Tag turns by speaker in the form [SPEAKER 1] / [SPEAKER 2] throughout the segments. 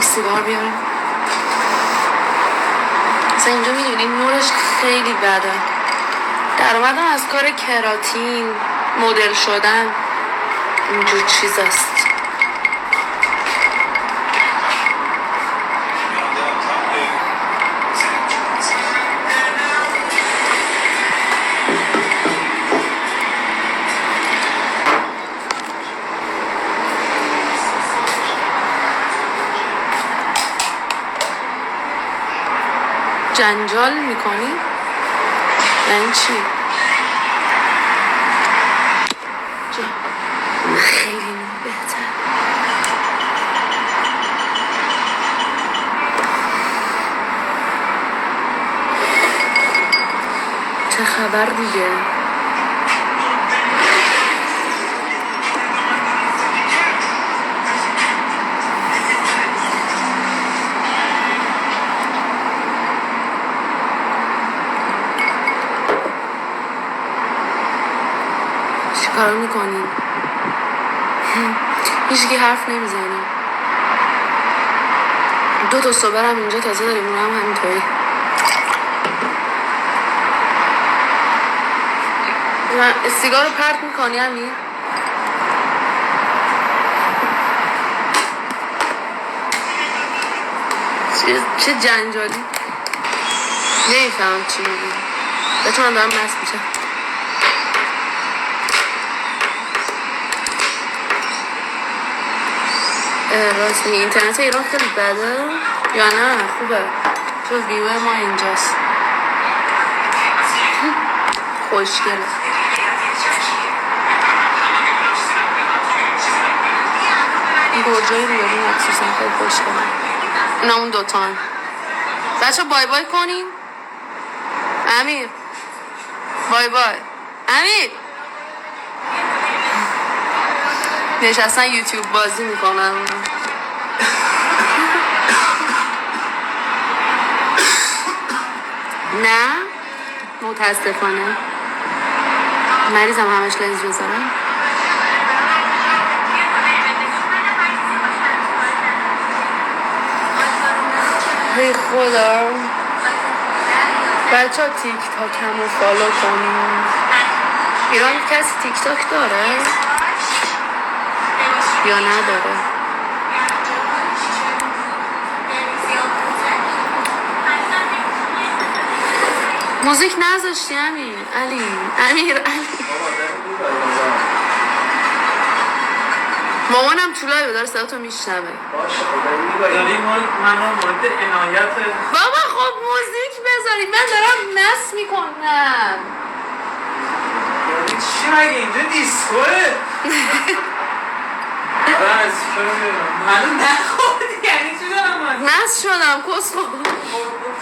[SPEAKER 1] سیگار بیارم. مثلا اینجا میدونین نورش خیلی بده. در اومدم از کار کراتین، مدل شدن، اینجور چیز است. جنجال میکنی؟ یعنی چی؟ خیلی بهتر. چه خبر دیگه؟ کار میکنی؟ هیچکی حرف نمیزنه. 2 تا صبح هم اینجا تازه داریم، اون هم همینطوری. سیگار رو پرت میکنی همین؟ چه جنجالی. نمیفهم چی میگی. بتونم دارم مست میشم. راست میگی اینترنت ایران خیلی بده یا نه خوبه؟ چون ویو ما اینجاست. خوشگله. این برجای ریاضی مخصوصا خیلی خوشگله. اینا اون دوتا هم. بچه بای بای کنیم. امیر بای بای. امیر نشستن یوتیوب بازی میکنن. نه متاسفانه مریضم، همش لنز بذارم. ای خدا. بچه ها تیک تاک همو فالو کنیم. ایران کسی تیک تاک داره یا نداره؟ موزیک نذاشتی امیر علی. مامانم تو لایو داره صداتو میشنوه.
[SPEAKER 2] داری منو مورد عنایت.
[SPEAKER 1] بابا خب موزیک بذارید، من دارم مست میکنم.
[SPEAKER 2] چی مگه اینجا دیسکوه؟ بس منو نخوردی یعنی چی دارم
[SPEAKER 1] مست شدم کس خود.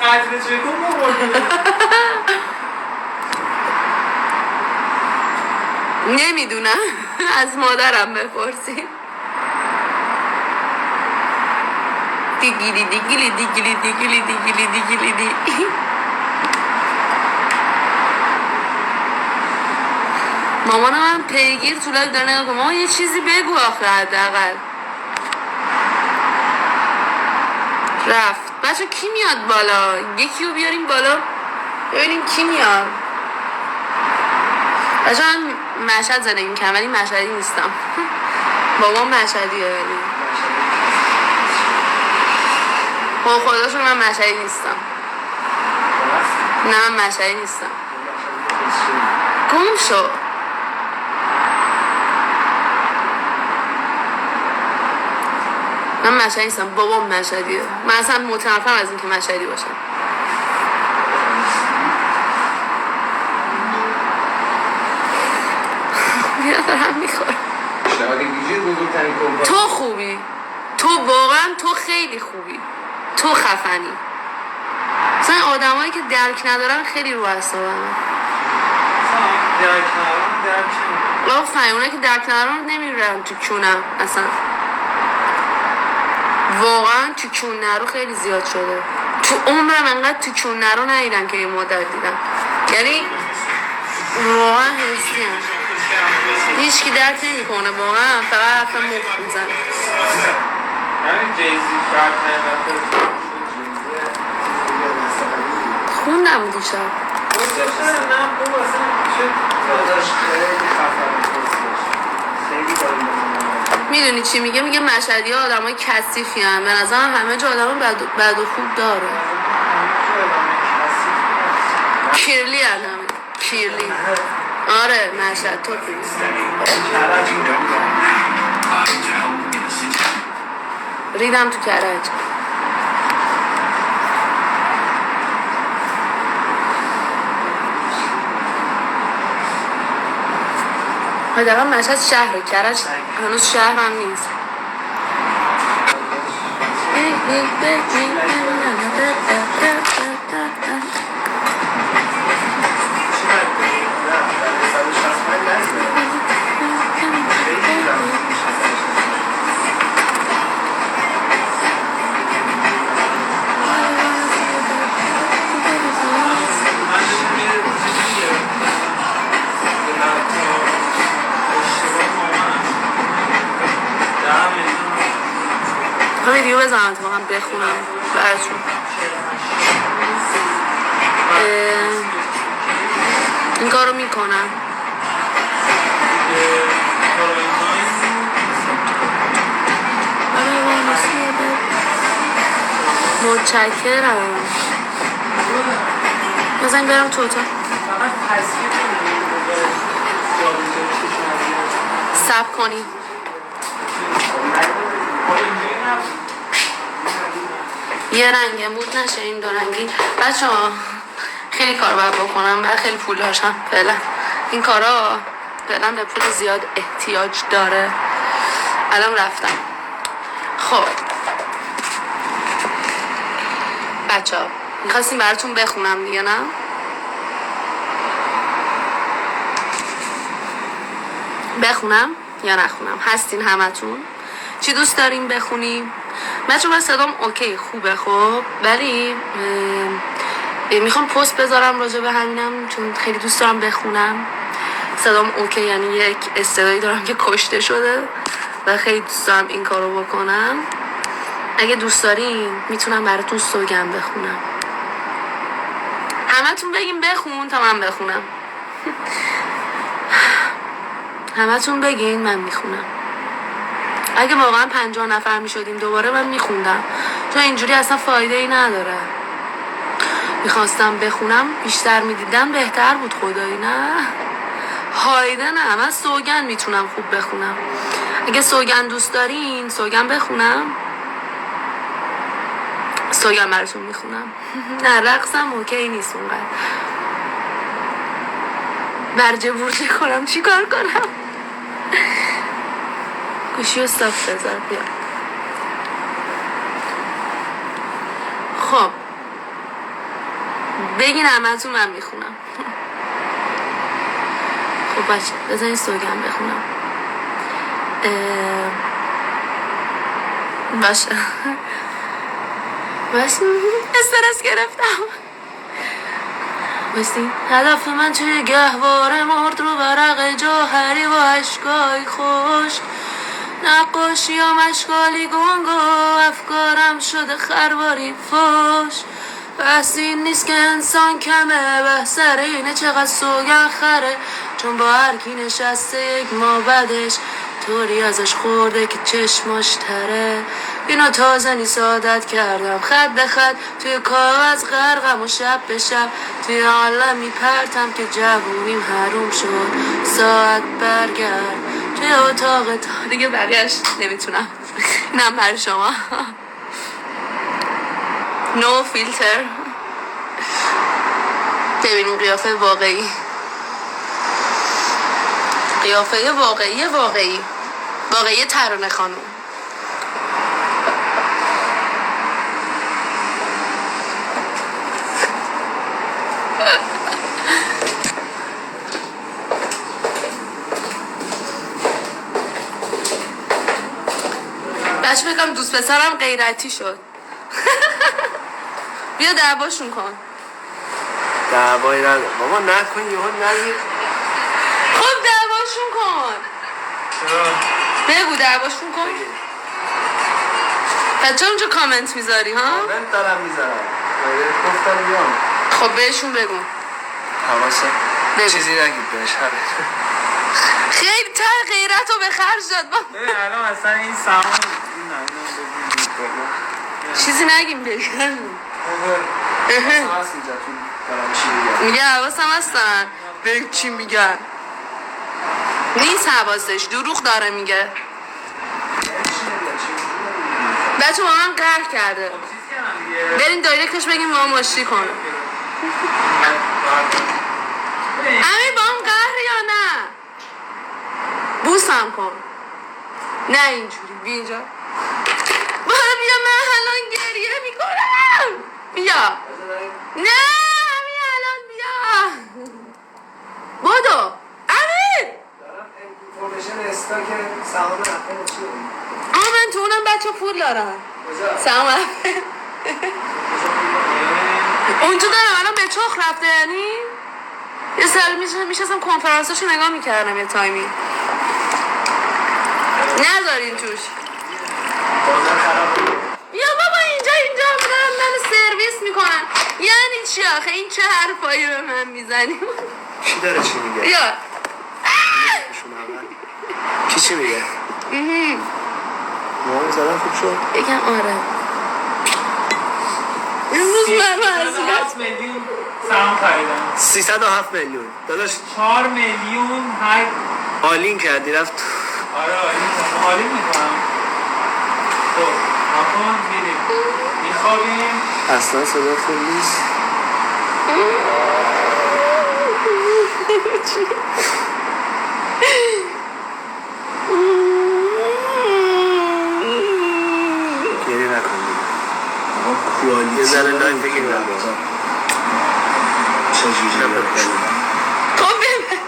[SPEAKER 2] قدر چکون مورد
[SPEAKER 1] نمیدونم. از مادرم بپرسید. دیگیلی دیگیلی دیگیلی دیگیلی دیگیلی دیگیلی دی. مامانم هم پیگیر تو لایو داره نگاه کنه. مامان یه چیزی بگو آخه حداقل. رفت. بچه کی میاد بالا؟ یکی رو بیاریم بالا ببینیم کی میاد. بچه من مشهد زندگی میکنم ولی مشهدی نیستم. بابام مشهدیه ولی با خداشون من مشهدی نیستم. نه من مشهدی نیستم. گم شو. من مشهدی نیستم، بابام مشهدیه. من اصلا متنفرم از این که مشهدی باشم. دارم میخورم. تو خوبی، تو واقعا تو خیلی خوبی، تو خفنی. مثلا آدمایی که درک ندارن خیلی رو اعصابم.
[SPEAKER 2] درک ندارن
[SPEAKER 1] آفرین، اونایی که درک ندارن نمیرن تو کونم اصلا. واقعا تو کون نرو خیلی زیاد شده. تو عمرم انقدر تو کون نرو ندیدم که یه مدت دیدم. یعنی واقعا حسی هم هیچ کی درک نمی کنه واقعا، فقط حرف مخ میزن.
[SPEAKER 2] همین جیزی شاید نمیده
[SPEAKER 1] خوندم دیشب
[SPEAKER 2] نه خوب اصلا
[SPEAKER 1] میدونی چی میگه؟ میگه مشهدی ها آدم های کثیفی هم. به نظرم همه جا آدم بد و خوب داره. کیرلی هم کیرلی. آره مشهد تو ریدم تو کرج. حداقل مشهد شهر، کرج هنوز شهر هم نیست. ویدیو بزنم تا هم بخونم براتون. این کارو میکنم. متشکرم. بزنیم برم تو اتاق. صبر کنی. یه رنگه بود نشه این دو رنگی. بچه ها خیلی کار باید بکنم و خیلی پول داشتم. فعلا این کارا فعلا به پول زیاد احتیاج داره. الان رفتم. خب بچه ها میخواستیم براتون بخونم دیگه نه؟ بخونم یا نخونم؟ هستین همتون؟ چی دوست داریم بخونیم؟ بچه من صدام اوکی خوبه خب، ولی میخوام پست بذارم راجع به همینم چون خیلی دوست دارم بخونم. صدام اوکی یعنی یک استعدادی دارم که کشته شده و خیلی دوست دارم این کارو بکنم. اگه دوست دارین میتونم براتون سوگن بخونم. همتون بگین بخون تا من بخونم. همتون بگین من میخونم. اگه واقعا 50 نفر میشدیم دوباره من میخوندم، تو اینجوری اصلا فایده ای نداره. میخواستم بخونم بیشتر میدیدم بهتر بود خدایی. نه هایده نه، من سوگن میتونم خوب بخونم. اگه سوگن دوست دارین سوگن بخونم، سوگن براتون میخونم. نه رقصم اوکی نیست اونقدر. برجه برجه کنم چی کار کنم؟ گوشی و صاف بذار بیا. خب بگین همتون من میخونم. خب بچه بذارین سوگن بخونم. باشه استرس گرفتم. بسید هدف من توی گهواره مرد رو ورق جوهری و عشقای خوش، نقاشی و مشغالی گنگ و افکارم شده خرواری فوش. بحث این نیست که انسان کمه، بحث سر اینه چقدر سوگن خره، چون با هر کی نشسته یک ما بعدش طوری ازش خورده که چشماش تره. اینو تازه نیست عادت کردم خط به خط توی کاغذ غرقم و شب به شب توی عالم میپرتم که جوونیم حروم شد ساعت برگرد توی اتاق تا دیگه بقیهش نمیتونم. اینم برای شما. نو فیلتر. ببینیم قیافه واقعی، قیافه واقعی ترانه خانم. بچه بگم دوست پسرم غیرتی شد. بیا دعواشون کن.
[SPEAKER 3] دعوایی نداره بابا، نکن یهو نگیر.
[SPEAKER 1] خب دعواشون کن. بگو دعواشون کن. بچه اونجا کامنت میذاری ها؟
[SPEAKER 3] کامنت دارم میذارم گفتم بیام
[SPEAKER 1] خب بهشون بگو
[SPEAKER 3] حواسم
[SPEAKER 1] بگو.
[SPEAKER 3] چیزی نگید بهش
[SPEAKER 1] خیلی غیرت رو به خرج داد با
[SPEAKER 2] الان اصلا این سامان
[SPEAKER 1] چیزی نگیم بگم
[SPEAKER 3] هست اینجا تو دارم چی میگم
[SPEAKER 1] میگه حواسم هستن بگو چی میگن نیست حواسش دروغ داره میگه بچه با من قهر کرده بریم دایرکتش بگیم با هم آشتی کنه امیر با هم قهر یا نه بوسم کن نه اینجوری بیا اینجا بیا من الان گریه میکنم بیا نه همین الان بیا بودو امیر
[SPEAKER 3] دارم انفورمیشن استاک سهام اپل چی
[SPEAKER 1] من تو اونم بچه پول دارم سلام اون تو دارم الان به چخ رفته یعنی یه سر میشستم کنفرانساشو نگاه میکردم یه تایمی نذارین توش یا بابا اینجا دارم من سرویس میکنن یعنی چی آخه این چه حرفایی به من میزنی
[SPEAKER 3] کی داره چی میگه
[SPEAKER 1] یا
[SPEAKER 3] کی چی میگه موام زدن خوب شد
[SPEAKER 1] بگم آره امروز من
[SPEAKER 2] 7 میلیون سهام خریدم
[SPEAKER 3] 307 میلیون داداش
[SPEAKER 2] 4 میلیون هر
[SPEAKER 3] آلین کردی رفت
[SPEAKER 2] آره عالی میکنم خب اما میریم میخوابیم
[SPEAKER 3] اصلا صدا خوب نیست گریه نکن دیگه یه ذره لایف بگیم چجوری
[SPEAKER 1] خب ببین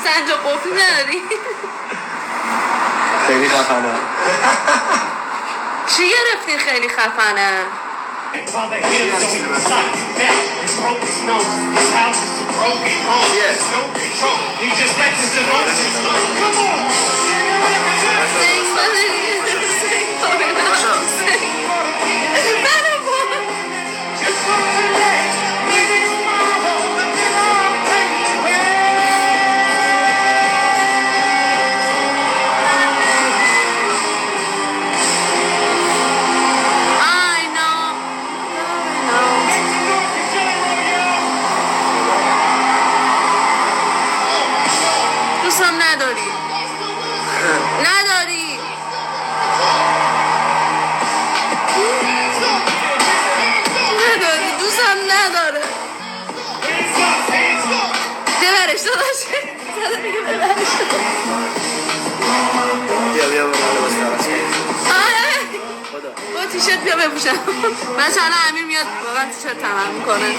[SPEAKER 1] سنجا قفلی نداری
[SPEAKER 3] خیلی خفنه
[SPEAKER 1] چی گرفتی خیلی خفنه دوستم نداری دوستم نداره ببرش داداش
[SPEAKER 3] بیا لباس عوض کنیم
[SPEAKER 1] با تیشرت بیا بپوشم بچه الان امیر میاد واقعا تیشرت تمام میکنه